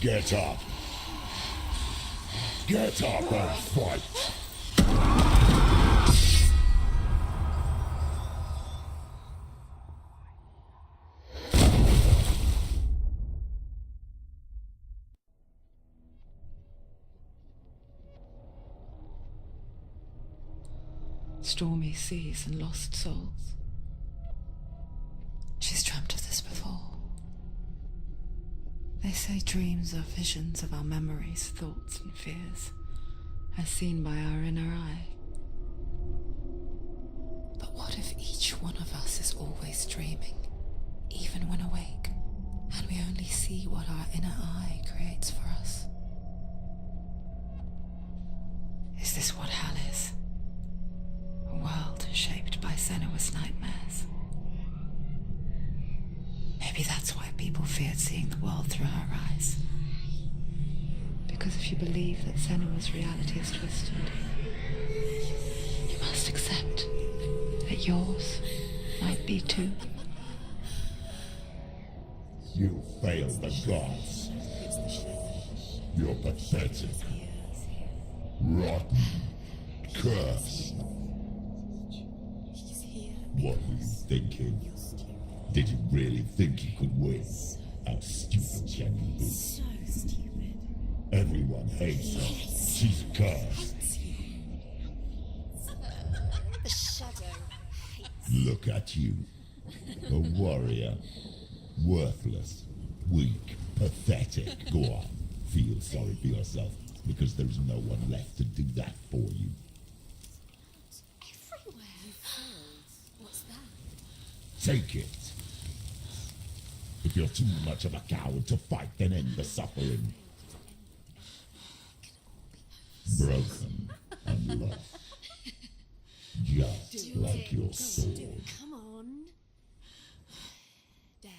Get up. Get up and fight. Stormy seas and lost souls. She's dreamt of this before. They say dreams are visions of our memories, thoughts and fears, as seen by our inner eye. But what if each one of us is always dreaming, even when awake, and we only see what our inner eye creates for us? Is this what hell is? A world shaped by Senua's nightmares. Maybe that's why people feared seeing the world through her eyes. Because if you believe that Senua's reality is twisted, you must accept that yours might be too. You failed the gods. You're pathetic. Rotten. Cursed. What were you thinking? Did you really think you could win? How stupid can you be? So stupid. Everyone hates her. She's cursed. The shadow hates. Look at you. A warrior. Worthless. Weak. Pathetic. Go on. Feel sorry for yourself, because there's no one left to do that for you. Everywhere. What's that? Take it. If you're too much of a coward to fight, then end the suffering. Broken and lost. Just like your sword. Come on. Dare.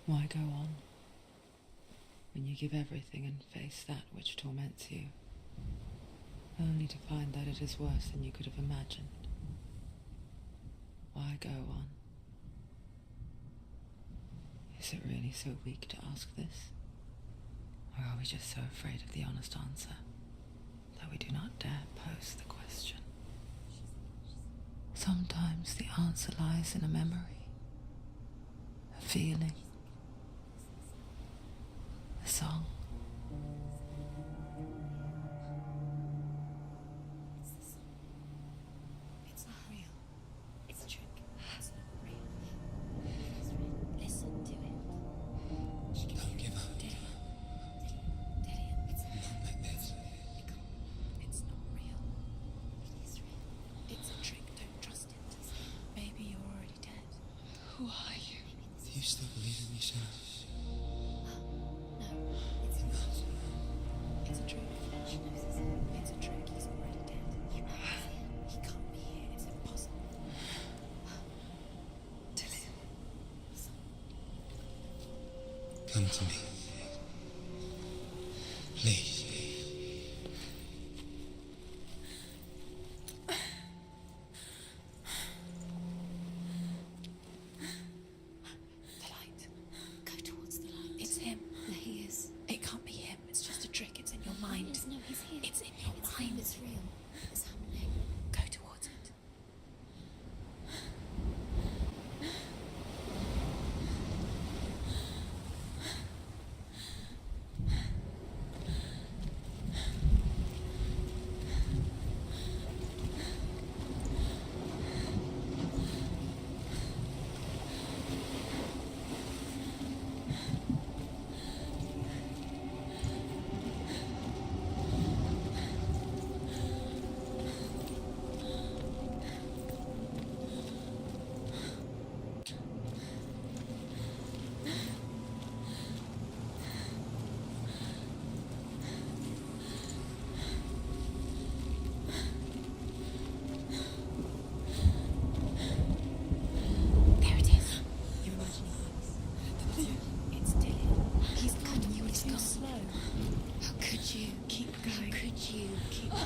Why go on when you give everything and face that which torments you, only to find that it is worse than you could have imagined? Why go on? Is it really so weak to ask this? Or are we just so afraid of the honest answer that we do not dare pose the question? Sometimes the answer lies in a memory, a feeling, a song. It's not real. It's a trick. It's not real. Listen to it. Don't give up. Daddy, it's Not like this. It's not real. It is real. It's a trick. Don't trust it. Maybe you're already dead. Who are you? Do you still believe in me, Sharon? No, it's not. It's a trick. She knows this. It's a trick. He's already dead. He can't be here. It's impossible. Come to me. Please. The light. Go towards the light. It's him. There he is. It can't be him. It's just a trick. It's in your mind. No, he's here. It's in your mind. It's real. It's happening. Go towards it.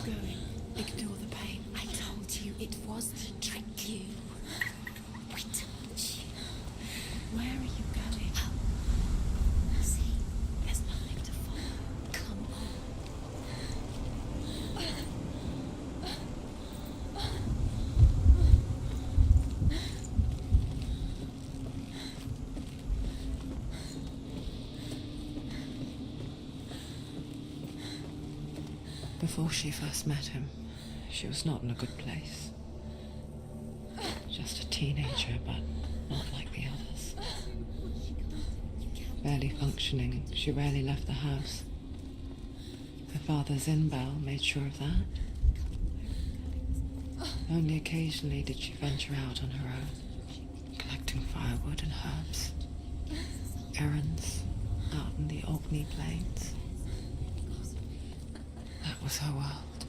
going? Ignore the pain. I told you it was to trick you. I told you. Where are you going? See, there's nothing to follow. Come Before she first met him, she was not in a good place. Just a teenager, but not like the others. Barely functioning, she rarely left the house. Her father's in-bell made sure of that. Only occasionally did she venture out on her own, collecting firewood and herbs. Errands out in the Orkney Plains. That was her world.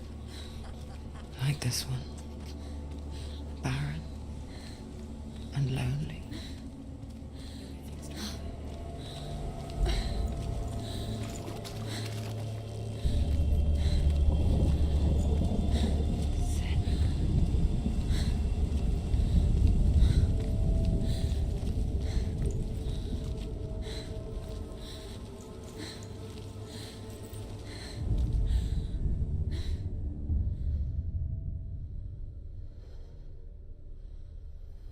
Like this one. Barren and lonely.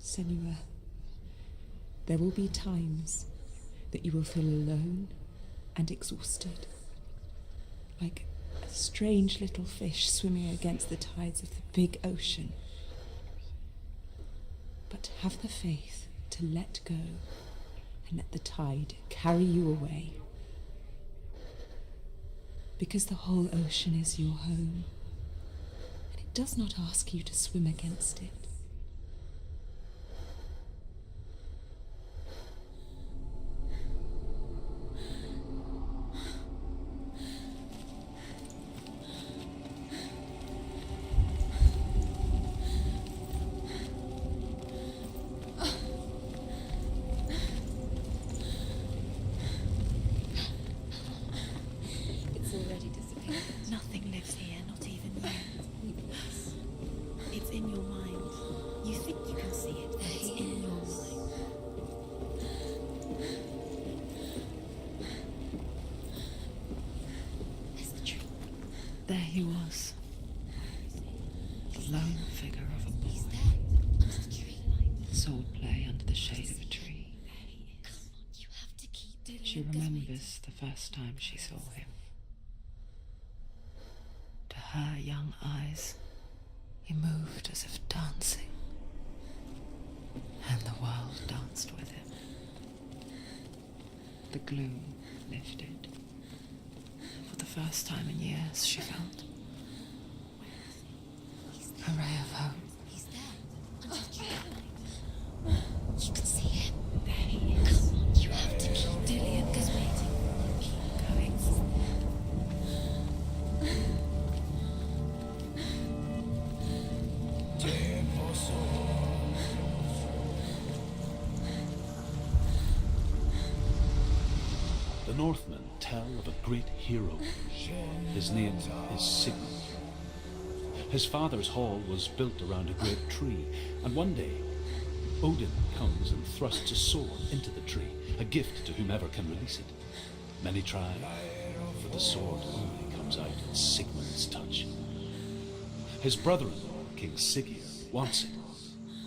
Senua, there will be times that you will feel alone and exhausted, like a strange little fish swimming against the tides of the big ocean. But have the faith to let go and let the tide carry you away. Because the whole ocean is your home, and it does not ask you to swim against it. Nothing lives here, not even you. It's in your mind. You think you can see it, but it's in your mind. There's the tree. There he was. The lone figure of a He's boy. there, under the tree. Swordplay under the shade of a tree. Come on, you have to keep doing She it, 'cause remembers the first time she saw him. To her young eyes, he moved as if dancing, and the world danced with him. The gloom lifted, and for the first time in years she felt a ray of hope. He's there, under the tree. You can see him. There he is. Come on, you have to keep doing it, 'cause waiting. Keep going forward. The Northmen tell of a great hero. His name is Sigmund. His father's hall was built around a great tree, and one day Odin comes and thrusts a sword into the tree, a gift to whomever can release it. Many try, but the sword only comes out at Sigmund's touch. His brother-in-law, King Siggeir, wants it,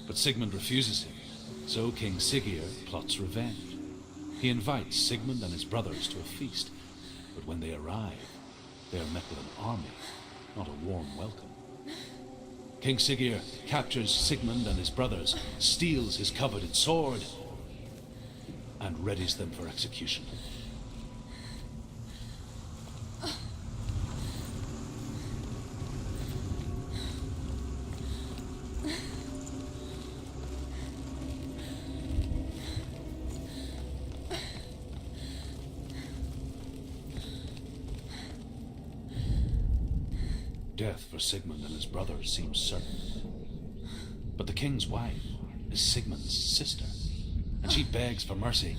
but Sigmund refuses him, so King Siggeir plots revenge. He invites Sigmund and his brothers to a feast, but when they arrive, they are met with an army, not a warm welcome. King Siggeir captures Sigmund and his brothers, steals his coveted sword, and readies them for execution. Death for Sigmund and his brothers seems certain. But the king's wife is Sigmund's sister, and she begs for mercy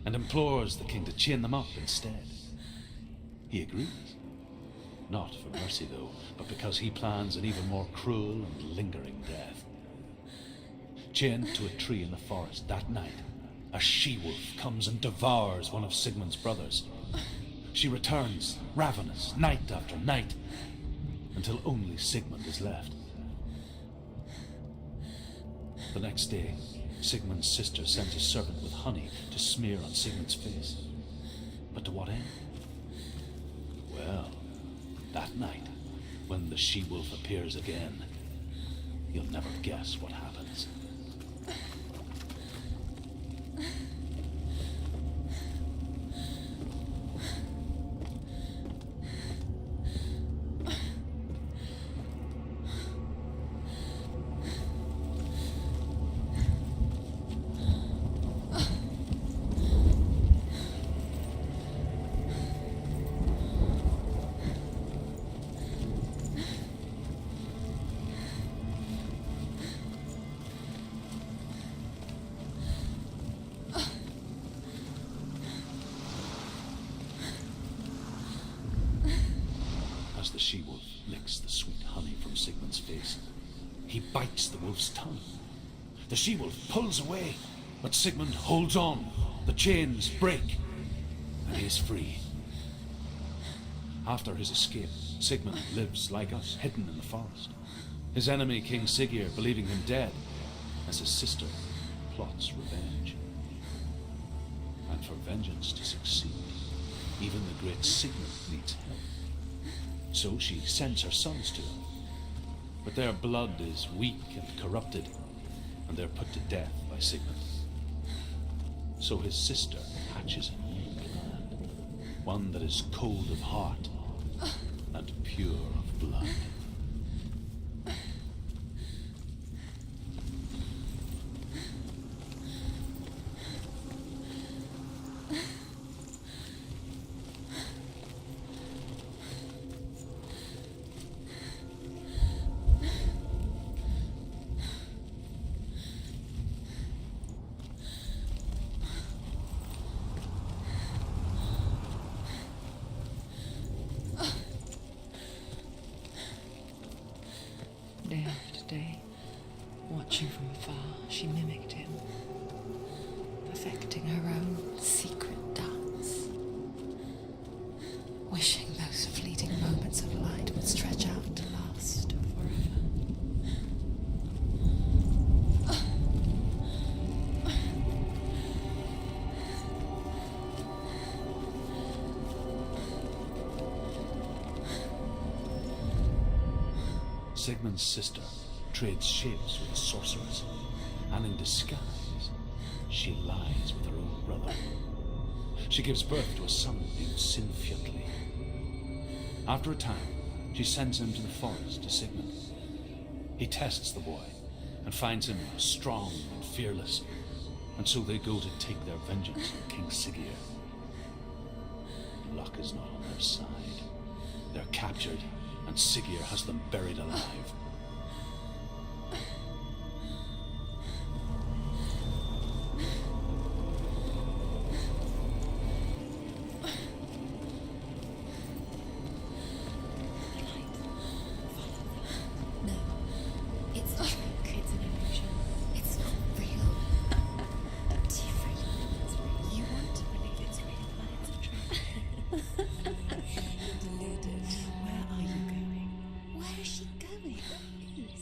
and implores the king to chain them up instead. He agrees, Not for mercy, though, but because he plans an even more cruel and lingering death. Chained to a tree in the forest that night, a she-wolf comes and devours one of Sigmund's brothers. She returns, ravenous, night after night, until only Sigmund is left. The next day, Sigmund's sister sends a servant with honey to smear on Sigmund's face. But to what end? Well, that night, when the she-wolf appears again, you'll never guess what happens. As the she-wolf licks the sweet honey from Sigmund's face, he bites the wolf's tongue. The she-wolf pulls away, but Sigmund holds on. The chains break, and he is free. After his escape, Sigmund lives like us, hidden in the forest. His enemy, King Siggeir, believing him dead, as his sister plots revenge. And for vengeance to succeed, even the great Sigmund needs help. So she sends her sons to him. But their blood is weak and corrupted, and they're put to death by Sigmund. So his sister hatches a new plan, one that is cold of heart and pure of blood. Day after day, watching from afar, she mimicked him, perfecting her own secret dance, wishing those fleeting moments of light would stretch out to last forever. Sigmund's sister trades shapes with the sorceress, and in disguise, she lies with her own brother. She gives birth to a son named Sinfjotli. After a time, she sends him to the forest to Sigmund. He tests the boy and finds him strong and fearless, and so they go to take their vengeance on King Siggeir. Luck is not on their side. They're captured, and Siggeir has them buried alive. No, it's a trick. It's an illusion. It's not real. Do you really think it's real? You want to believe it's real, but it's a trick. Deluded. Where are you going? Where is she going? Where is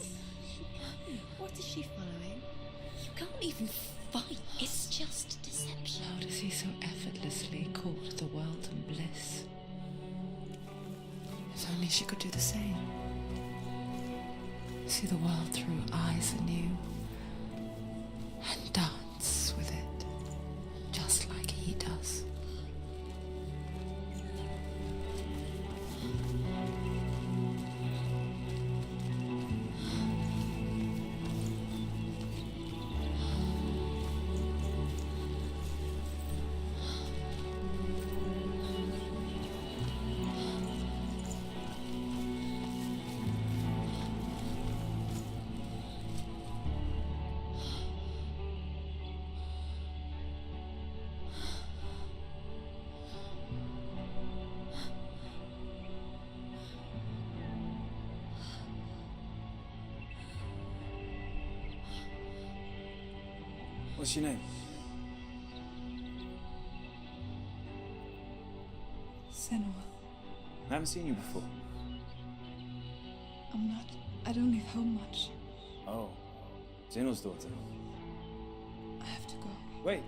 she going? What is she following? You can't even fight. It's just deception. How does he so effortlessly court the world and bliss? If only she could do the same. See the world through eyes anew and dance with it, just like he does. What's your name? Senua. I haven't seen you before. I don't leave home much. Oh, Zeno's daughter. I have to go. Wait.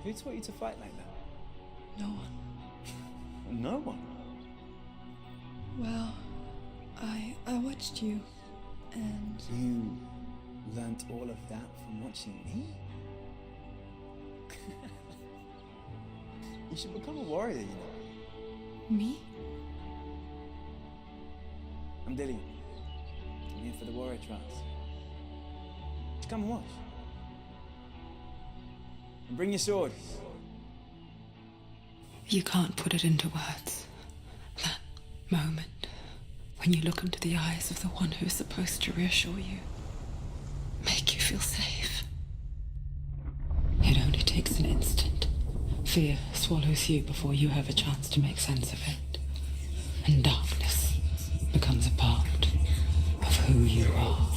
Who taught you to fight like that? No one. No one. Well, I watched you, and You learnt all of that from watching me? You should become a warrior, you know. me? I'm Dillian. I'm here for the warrior trials. Just come and watch. And bring your sword. You can't put it into words. That moment when you look into the eyes of the one who's supposed to reassure you, make you feel safe. It only takes an instant. Fear swallows you before you have a chance to make sense of it. And darkness becomes a part of who you are.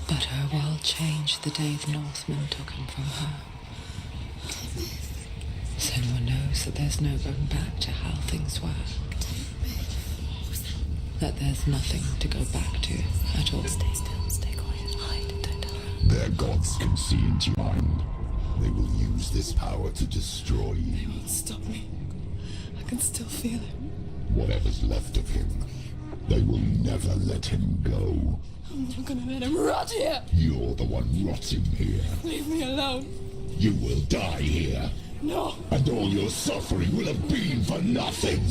But her world changed the day the Northmen took him from her. Senua knows that there's no going back to how things were. That there's nothing to go back to at all. Stay still, stay quiet, hide, don't tell her. Their gods can see into your mind. They will use this power to destroy They you. won't stop me. I can still feel him. Whatever's left of him, they will never let him go. I'm not gonna let him rot here. You're the one rotting here. Leave me alone. You will die here, No. and all your suffering will have been for nothing.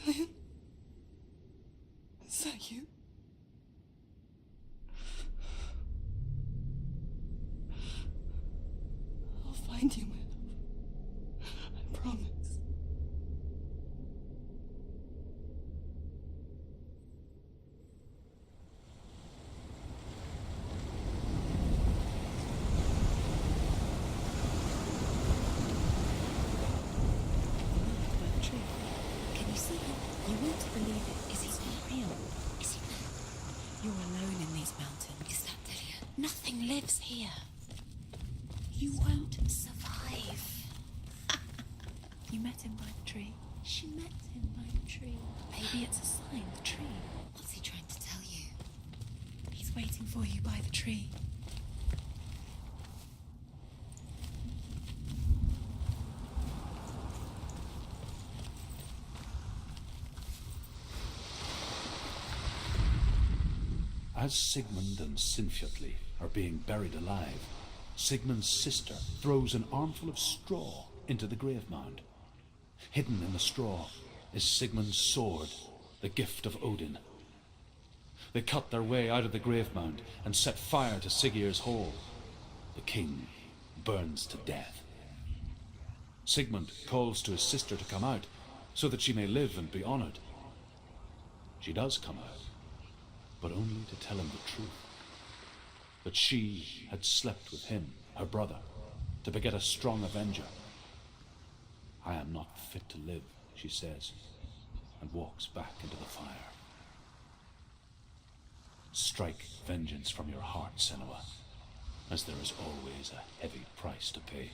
Dillian? Is that you? I'll find you, my love. I promise. Can you see him? You won't believe it. Is he not real? Is he not? You're alone in these mountains. Is that Dillian? Nothing lives here. You won't survive. You met him by the tree. She met him by the tree. Maybe it's a sign, the tree. What's he trying to tell you? He's waiting for you by the tree. As Sigmund and Sinfjotli are being buried alive, Sigmund's sister throws an armful of straw into the grave mound. Hidden in the straw is Sigmund's sword, the gift of Odin. They cut their way out of the grave mound and set fire to Siggeir's hall. The king burns to death. Sigmund calls to his sister to come out so that she may live and be honored. She does come out, but only to tell him the truth. That she had slept with him, her brother, to beget a strong avenger. I am not fit to live, she says, and walks back into the fire. Strike vengeance from your heart, Senua, as there is always a heavy price to pay.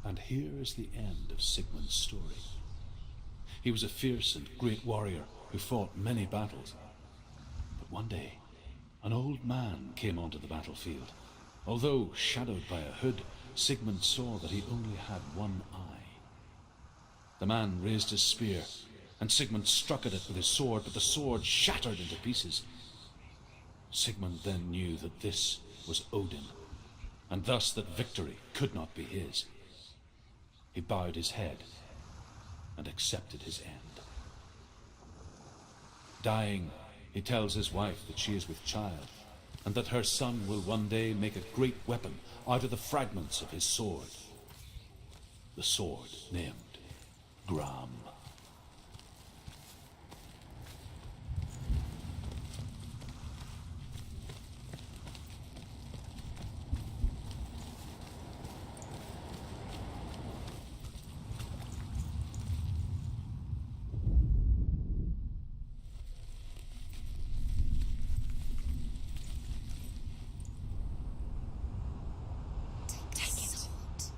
And here is the end of Sigmund's story. He was a fierce and great warrior who fought many battles. But one day, an old man came onto the battlefield. Although shadowed by a hood, Sigmund saw that he only had one eye. The man raised his spear, and Sigmund struck at it with his sword, but the sword shattered into pieces. Sigmund then knew that this was Odin, and thus that victory could not be his. He bowed his head and accepted his end. Dying, he tells his wife that she is with child, and that her son will one day make a great weapon out of the fragments of his sword. The sword named Gram. Take it.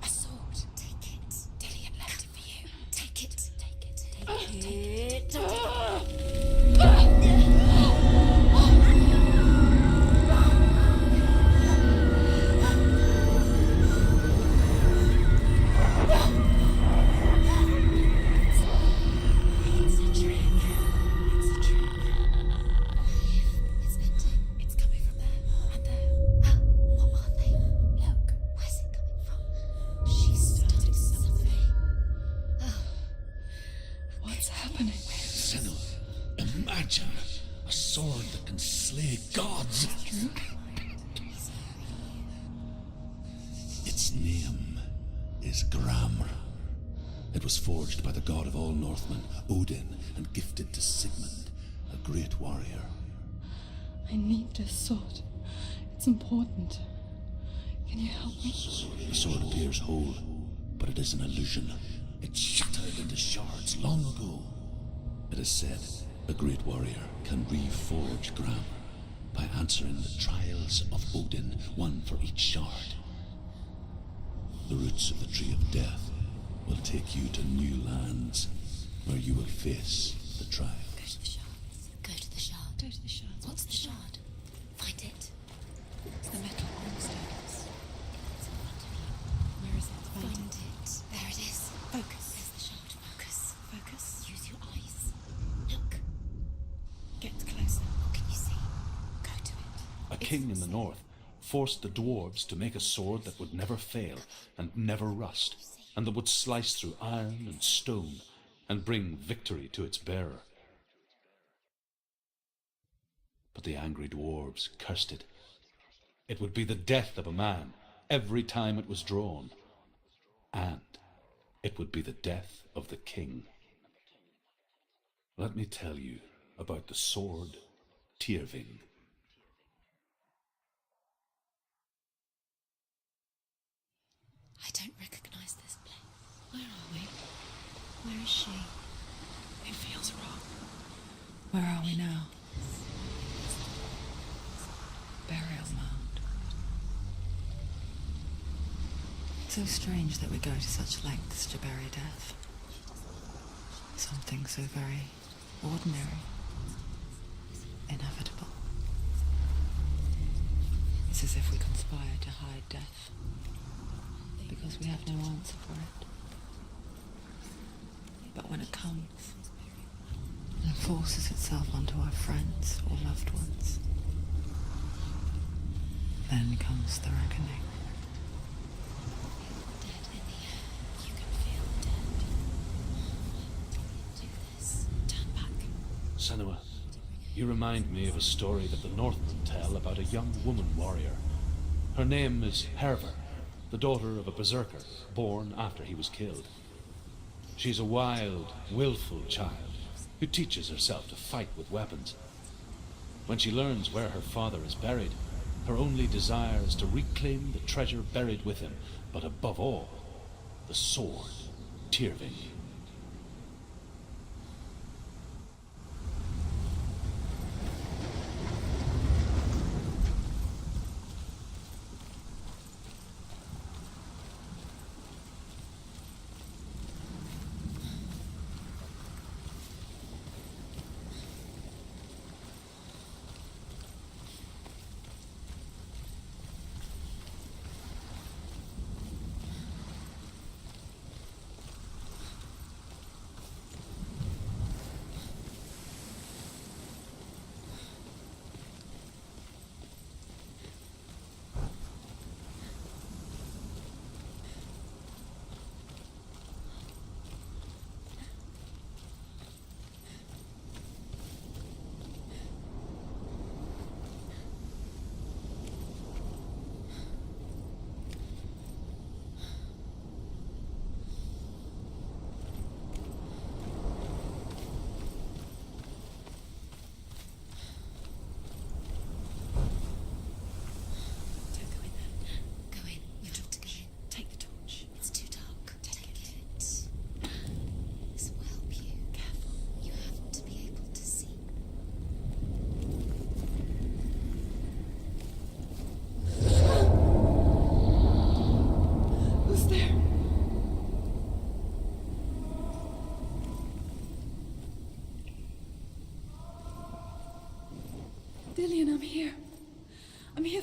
A sword. Take it. Dillian left it for you. Take it. Take it. Take it. It's a trick. It's a trick. It's ending. It's coming from there and there. What are they? Look, where's it coming from? She started something. What's happening? Senua, imagine a sword that can slay gods. Its name is Gramr. It was forged by the god of all Northmen, Odin, and gifted to Sigmund, a great warrior. I need this sword. It's important. Can you help me? The sword appears whole, but it is an illusion. It shattered into shards long ago. It is said a great warrior can reforge Gramr by answering the trials of Odin, one for each shard. The roots of the Tree of Death will take you to new lands where you will face the trials. Go to the shards. Go to the shard. Go to the shards. What's the shard? Find it. It's the metal cornerstones. It's in front of you. Where is it? Find it. There it is. Focus. There's the shard. Focus. Focus. Use your eyes. Look. Get closer. What can you see? Go to it. A king in the north forced the dwarves to make a sword that would never fail and never rust, and that would slice through iron and stone and bring victory to its bearer. But the angry dwarves cursed it. It would be the death of a man every time it was drawn, and it would be the death of the king. Let me tell you about the sword Tyrving. I don't recognize this place. Where are we? Where is she? It feels wrong. Where are we now? Burial mound. So strange that we go to such lengths to bury death. Something so very ordinary, inevitable. It's as if we conspire to hide death, because we have no answer for it. But when it comes and forces itself onto our friends or loved ones, then comes the reckoning. Dead in the air. You can feel dead. Do this. Turn back. Senua, you remind me of a story that the Northmen tell about a young woman warrior. Her name is Herver, the daughter of a berserker born after he was killed. She's a wild, willful child who teaches herself to fight with weapons. When she learns where her father is buried, her only desire is to reclaim the treasure buried with him, but above all, the sword Tyrving.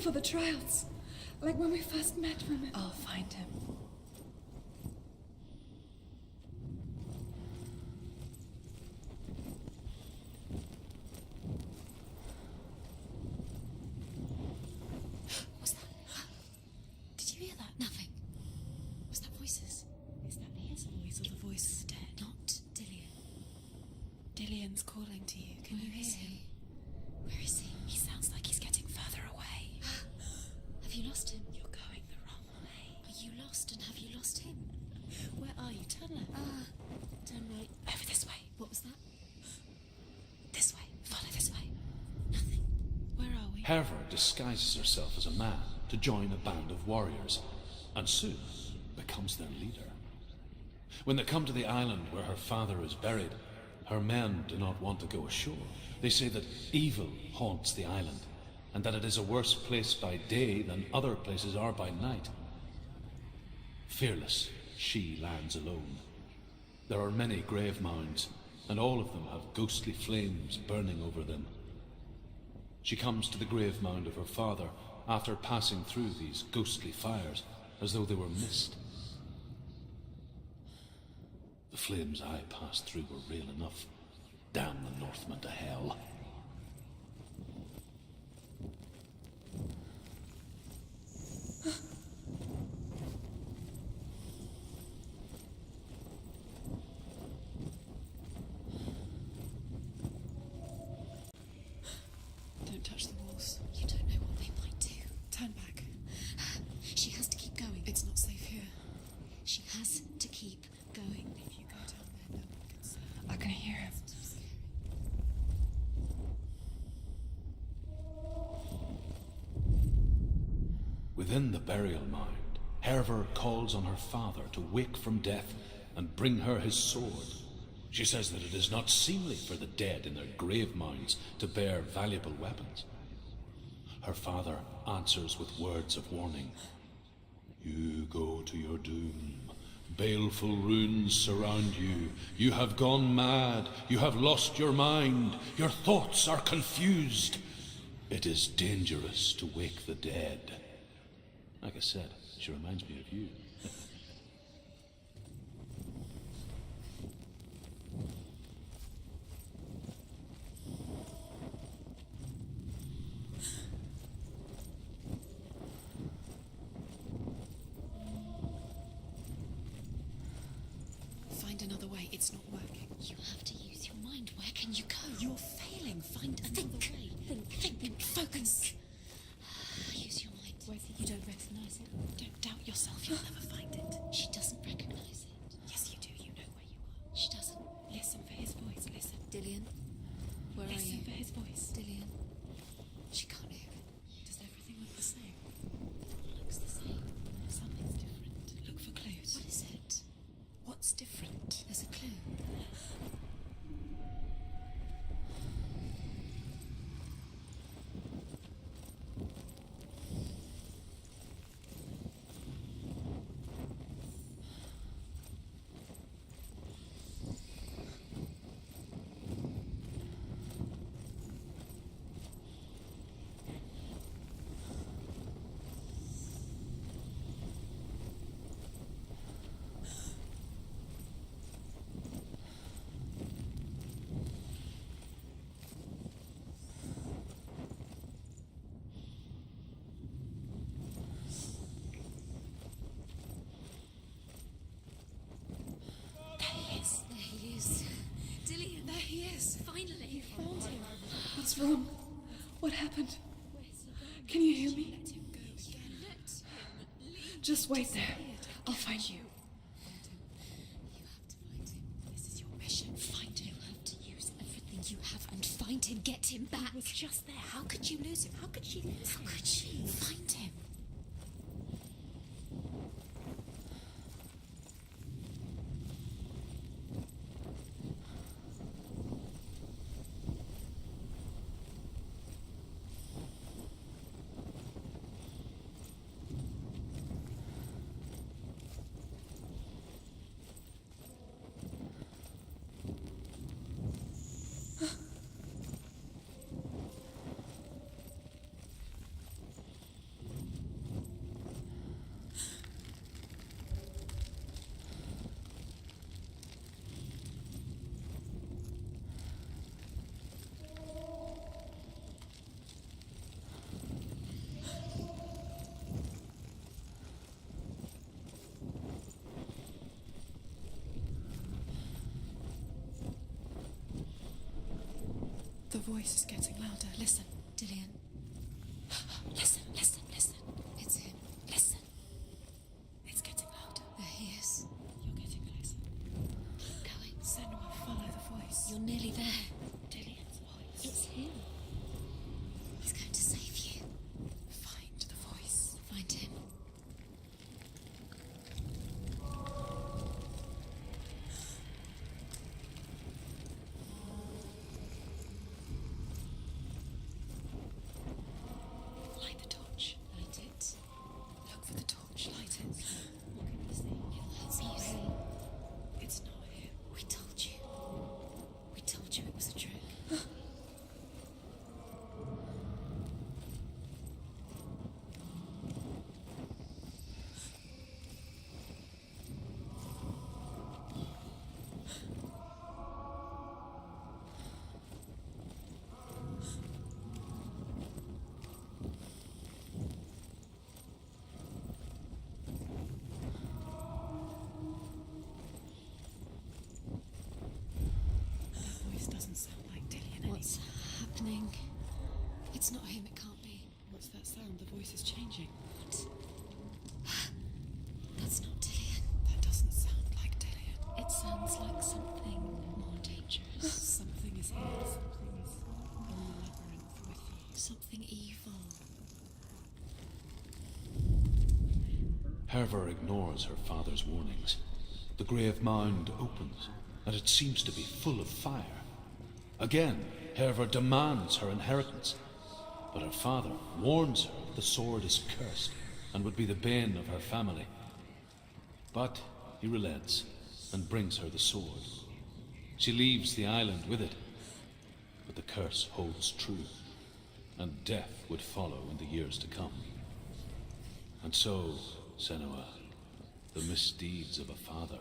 for the trials. Like when we first met, remember? I'll find him. What's that? Did you hear that? Nothing. Was that voices? Is that his voice or the voice of the dead? Not Dillian. Dillian's calling to you. Can you Where hear is him? he? Where is he? He sounds like he's getting further away. Have you lost him? You're going the wrong way. Are you lost, and have you lost him? Where are you? Turn left. Turn right. Over this way. What was that? This way. Follow this way. Nothing. Where are we? Herver disguises herself as a man to join a band of warriors, and soon becomes their leader. When they come to the island where her father is buried, her men do not want to go ashore. They say that evil haunts the island, and that it is a worse place by day than other places are by night. Fearless, she lands alone. There are many grave mounds, and all of them have ghostly flames burning over them. She comes to the grave mound of her father after passing through these ghostly fires as though they were mist. The flames I passed through were real enough. Damn the Northmen to hell. Don't touch the walls. You don't know what they might do. Turn back. She has to keep going. It's not safe here. She has to keep going. If you go down there, no one can see. I can hear him. Within the burial mound, Herver calls on her father to wake from death and bring her his sword. She says that it is not seemly for the dead in their grave mounds to bear valuable weapons. Her father answers with words of warning. You go to your doom. Baleful runes surround you. You have gone mad. You have lost your mind. Your thoughts are confused. It is dangerous to wake the dead. Like I said, she reminds me of you. Find another way. It's not working. You have to use your mind. Where can you go? You're failing. Find another way. Think. Focus. Use your mind. Where's he? You don't recognize it. Don't doubt yourself. You'll never find it. She doesn't recognize it. Yes, you do. You know where you are. She doesn't. Listen for his voice. Listen. Dillian, where are Listen you? for his voice. Dillian. She can't hear it. Does everything look the same? Looks the same. Something's different. Look for clues. What is it? What's different? There's a clue. There he is. Dillian, there he is. Finally. Found him. What's wrong? What happened? Can you hear me? Let him go again. Let him leave. Just wait there. I'll find you. You have to find him. This is your mission. Find him. You have to use everything you have and find him. Get him back. He was just there. How could you lose him? How could she lose him? How could she? Find him. voice is getting louder. Listen. Dillian. Listen, listen, listen. It's him. Listen. It's getting louder. There he is. You're getting closer. Keep going. Senua, follow the voice. You're nearly there. Dillian's voice. It's him. He's going to save you. Find the voice. Find him. Light the torch. Light it. Look for the torch. Light it. What can you see? It's not him. It's not him. We told you. We told you it was a trick. That voice doesn't sound like Dillian anymore. What's happening? It's not him, it can't be. What's that sound? The voice is changing. What? That's not Dillian. That doesn't sound like Dillian. It sounds like something more dangerous. Something is here. Something is in the labyrinth with you. Something evil. Herva ignores her father's warnings. The grave mound opens, and it seems to be full of fire. Again, Herva demands her inheritance, but her father warns her that the sword is cursed and would be the bane of her family. But he relents and brings her the sword. She leaves the island with it, but the curse holds true, and death would follow in the years to come. And so, Senua, the misdeeds of a father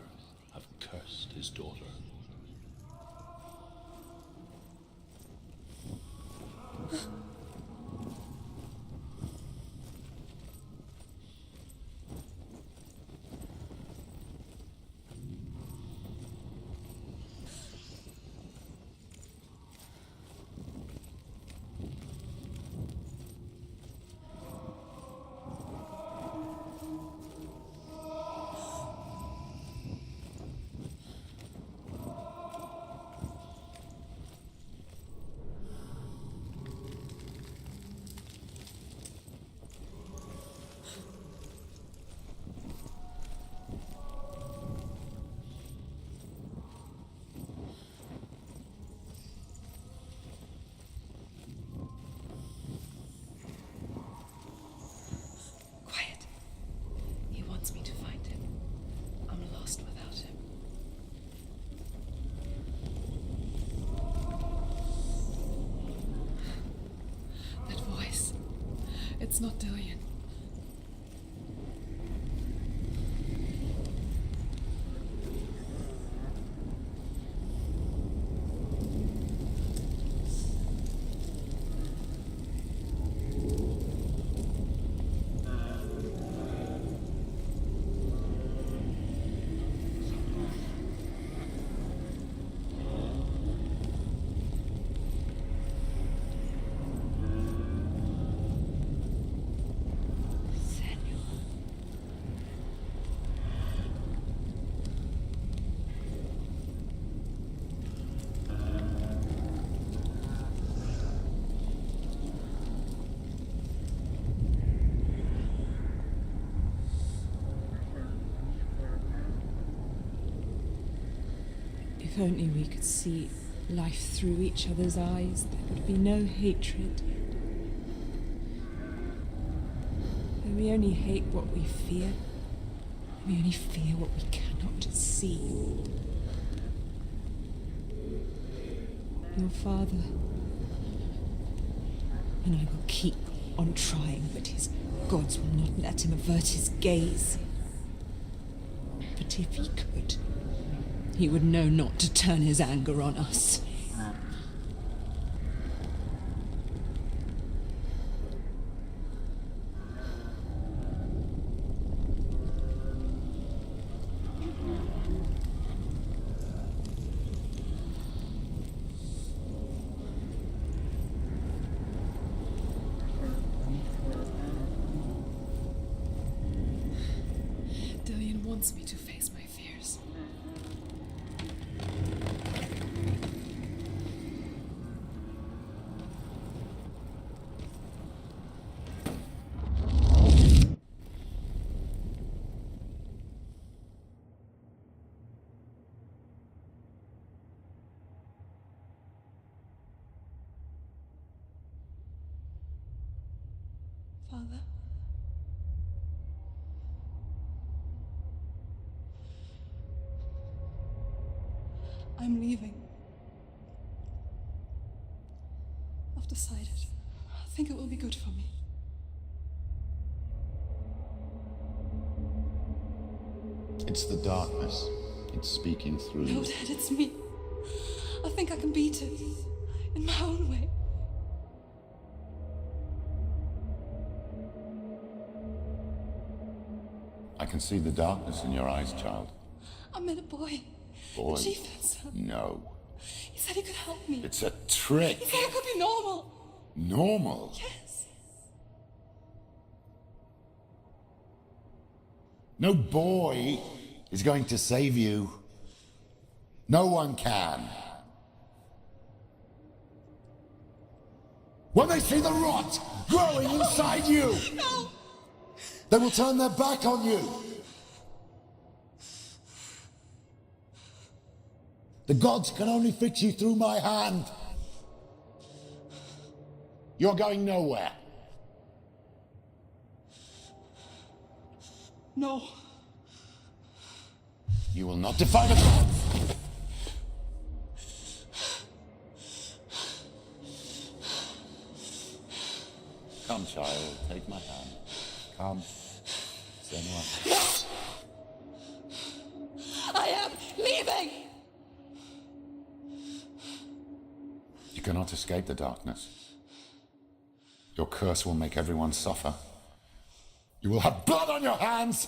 have cursed his daughter. Quiet. He wants me to find him. I'm lost without him. That voice. It's not Dillian. If only we could see life through each other's eyes, there would be no hatred. Though we only hate what we fear, we only fear what we cannot see. Your father, and I will keep on trying, but his gods will not let him avert his gaze. But if he could, he would know not to turn his anger on us. wants me to face my fears. Father? I'm leaving. I've decided. I think it will be good for me. It's the darkness. It's speaking through No, you. Dad, it's me. I think I can beat it. In my own way. I can see the darkness in your eyes, child. I met a boy. Boy? The chieftain's son. No. He said he could help me. It's a trick. He said I could be normal. Normal? Yes. No boy is going to save you. No one can. When they see the rot growing inside you, No! they will turn their back on you. The gods can only fix you through my hand. You're going nowhere. No. You will not defy the gods. Come, child, take my hand. Come. Senua. I am leaving! You cannot escape the darkness. Your curse will make everyone suffer. You will have blood on your hands!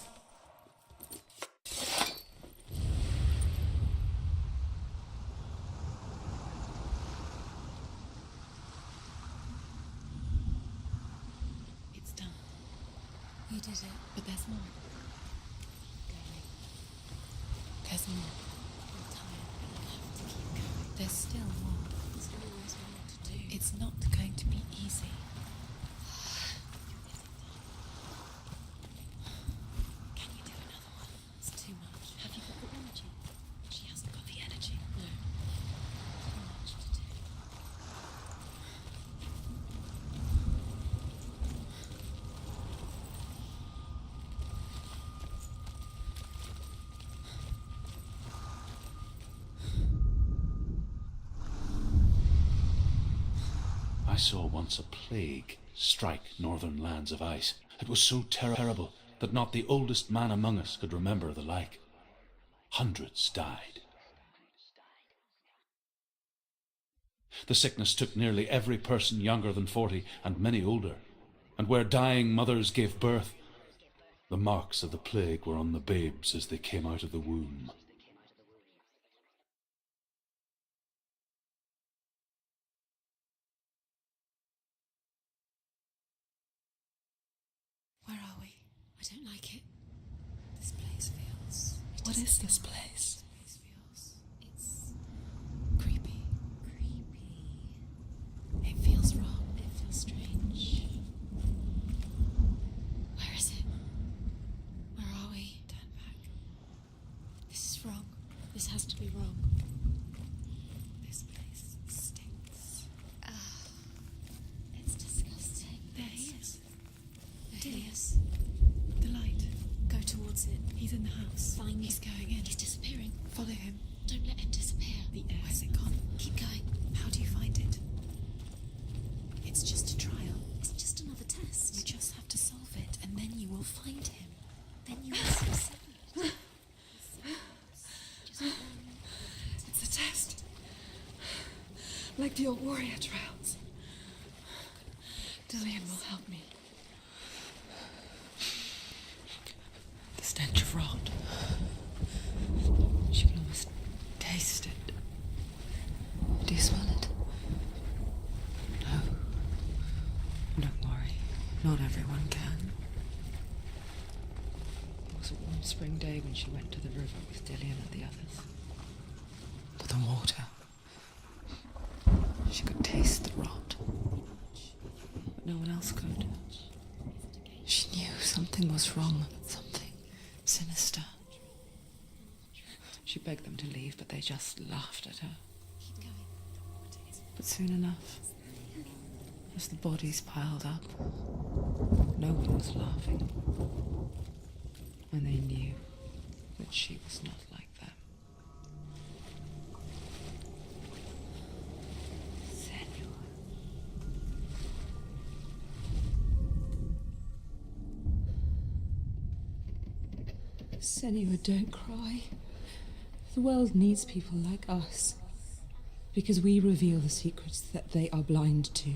It's done. You did it, but there's more. There's more. You're tired, but you have to keep going. There's still more. There's always more to do. It's not going to be easy. Can you do another one? It's too much. Have you got the energy? She hasn't got the energy. No. Too much to do. I saw once a plague strike northern lands of ice. It was so terrible that not the oldest man among us could remember the like. Hundreds died. The sickness took nearly every person younger than 40 and many older. And where dying mothers gave birth, the marks of the plague were on the babes as they came out of the womb. Where are we? I don't like it. This place feels... What is this place? This place feels... It's... creepy. Creepy. It feels wrong. It feels strange. Where is it? Where are we? Turn back. This is wrong. This has to be wrong. This place stinks. It's disgusting. There he is. There he is. The light. Go towards it. He's in the house. Find He's going in. He's disappearing. Follow him. Don't let him disappear. The air. Where's it gone? Keep going. How do you find it? It's just a trial. It's just another test. You just have to solve it, and then you will find him. Then you will succeed. Just one. It's a test. Like the old warrior trials. Dillian will help me. The stench of rot. She can almost taste it. Do you smell it? No. Don't worry. Not everyone can. You'll was a warm spring day when she went to the river with Dillian and the others. For the water. She could taste the rot. But no one else could. She knew something was wrong, something sinister. She begged them to leave, but they just laughed at her. But soon enough, as the bodies piled up, no one was laughing. And they knew that she was not like them. Senua, don't cry. The world needs people like us. Because we reveal the secrets that they are blind to.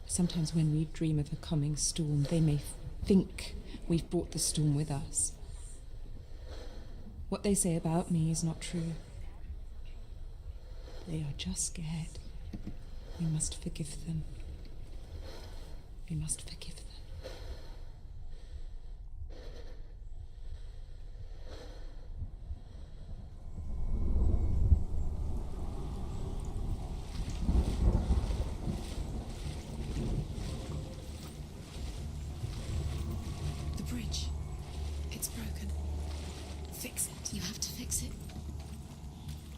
Sometimes when we dream of a coming storm, they may think we've brought the storm with us. What they say about me is not true. They are just scared. We must forgive them. We must forgive them. The bridge. It's broken. Fix it. You have to fix it.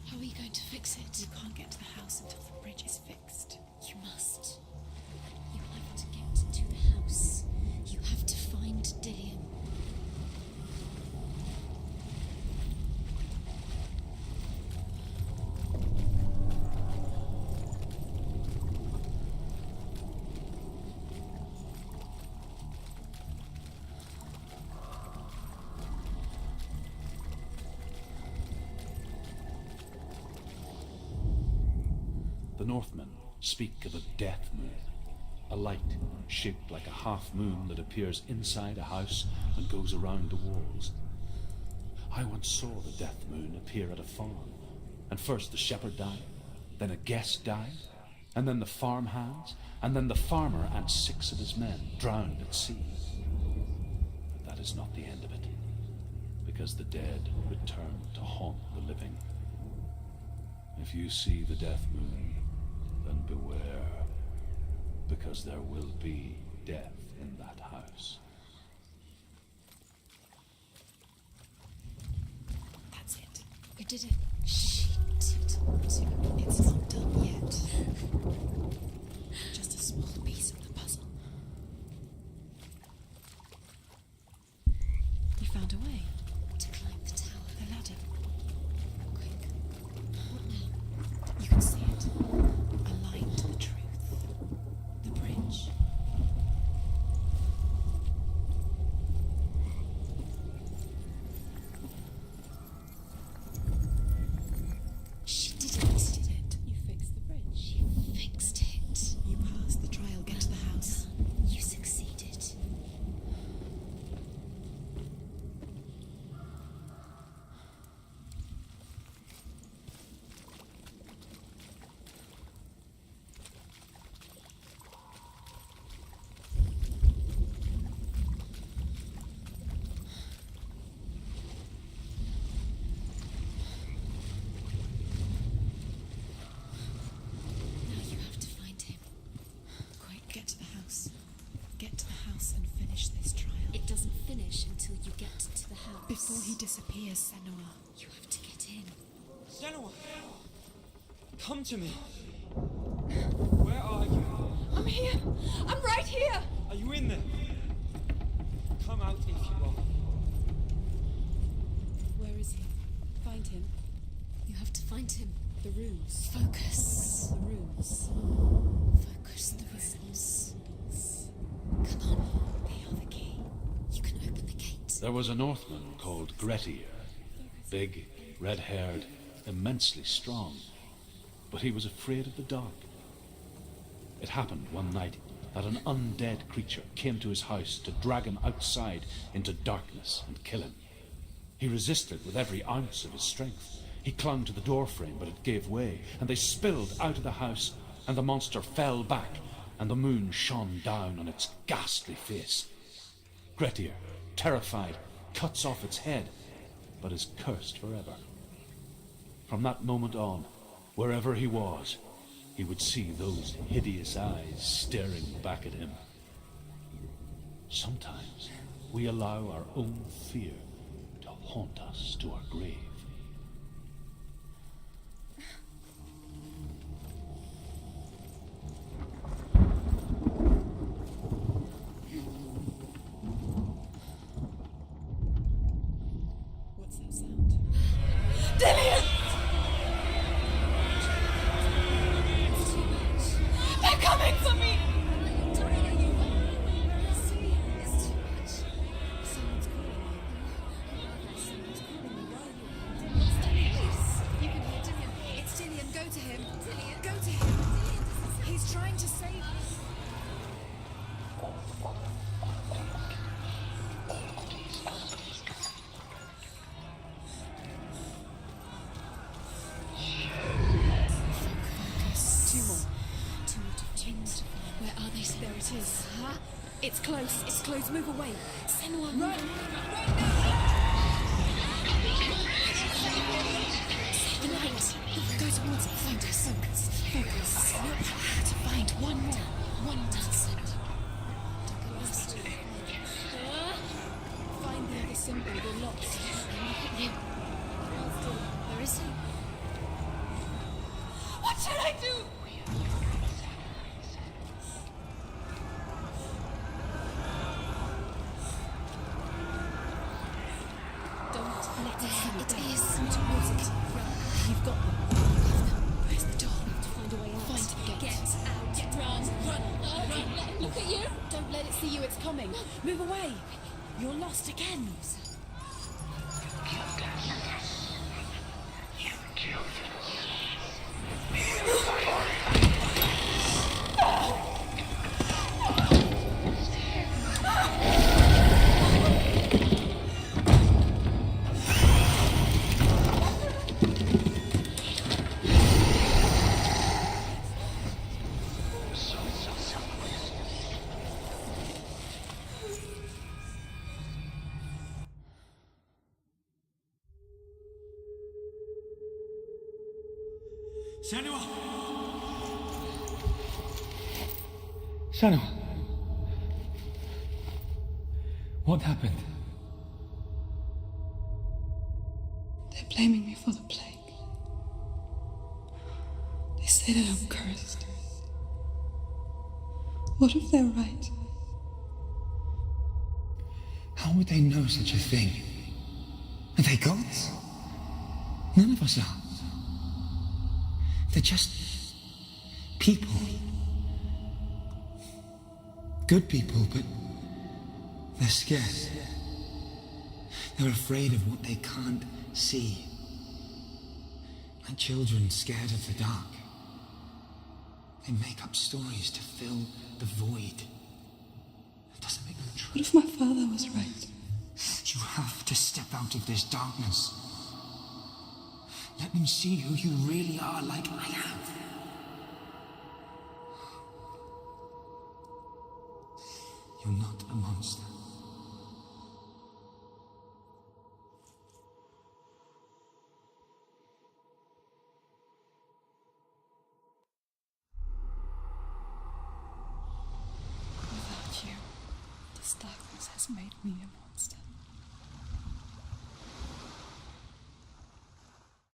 How are you going to fix it? You can't get to the house until the bridge is fixed. You must. You have to get to the house. You have to find Dillian. The Northmen speak of a death moon, a light shaped like a half moon that appears inside a house and goes around the walls. I once saw the death moon appear at a farm, and first the shepherd died, then a guest died, and then the farmhands, and then the farmer and 6 of his men drowned at sea. But that is not the end of it, because the dead return to haunt the living. If you see the death moon, then beware, because there will be death in that house. That's it. You did it. She did it. It's not done yet. Just a small piece of the puzzle. You found a way to climb the tower. The ladder. Quick. What now? You can see it. A line to the truth. The bridge. She did it. Did it. You fixed the bridge. You fixed it. You passed the trial. Get to the house. You succeeded. Now you have to find him. Quick, get to the house. Get to the house and finish this trial. It doesn't finish until you get to the house. Before he disappears, Senua. You have to get in. Senua! Come to me! Where are you? I'm here. I'm right here. Are you in there? Come out if you are. Where is he? Find him. You have to find him. The runes. Focus. The runes. Focus the runes. Come on. They are the key. You can open the gate. There was a Northman called Grettir, big, red-haired, immensely strong, but he was afraid of the dark. It happened one night that an undead creature came to his house to drag him outside into darkness and kill him. He resisted with every ounce of his strength. He clung to the doorframe, but it gave way, and they spilled out of the house, and the monster fell back, and the moon shone down on its ghastly face. Grettir terrified, cuts off its head, but is cursed forever. From that moment on, wherever he was, he would see those hideous eyes staring back at him. Sometimes we allow our own fear to haunt us to our grave. What's that sound? Dillian! They're coming for me! You can hear Dillian. It's Dillian. Go to him. Dillian, go to him. He's trying to save you. Two more to find. Where are they? There it is. Huh? It's close. It's close. Move away. Senua, run! Right now! The light. Go towards it. Find us. Focus. Focus. To find one more. One more. Find the other symbol. You're lost. Look at you. Where is he? What should I do? Don't let it happen. It is towards it. Run. You've got them. Where's the door? You have to find a way out. Find the gate. Get out. Run. Run. Run. Let it look at you. Don't let it see you. It's coming. Move away. You're lost again. Senua! Senua! What happened? They're blaming me for the plague. They say that I'm cursed. What if they're right? How would they know such a thing? Are they gods? None of us are. They're just people. Good people, but they're scared. They're afraid of what they can't see. Like children scared of the dark. They make up stories to fill the void. It doesn't make them true. What if my father was right? You have to step out of this darkness. Let them see who you really are, like I have. You're not a monster. Without you, this darkness has made me a monster.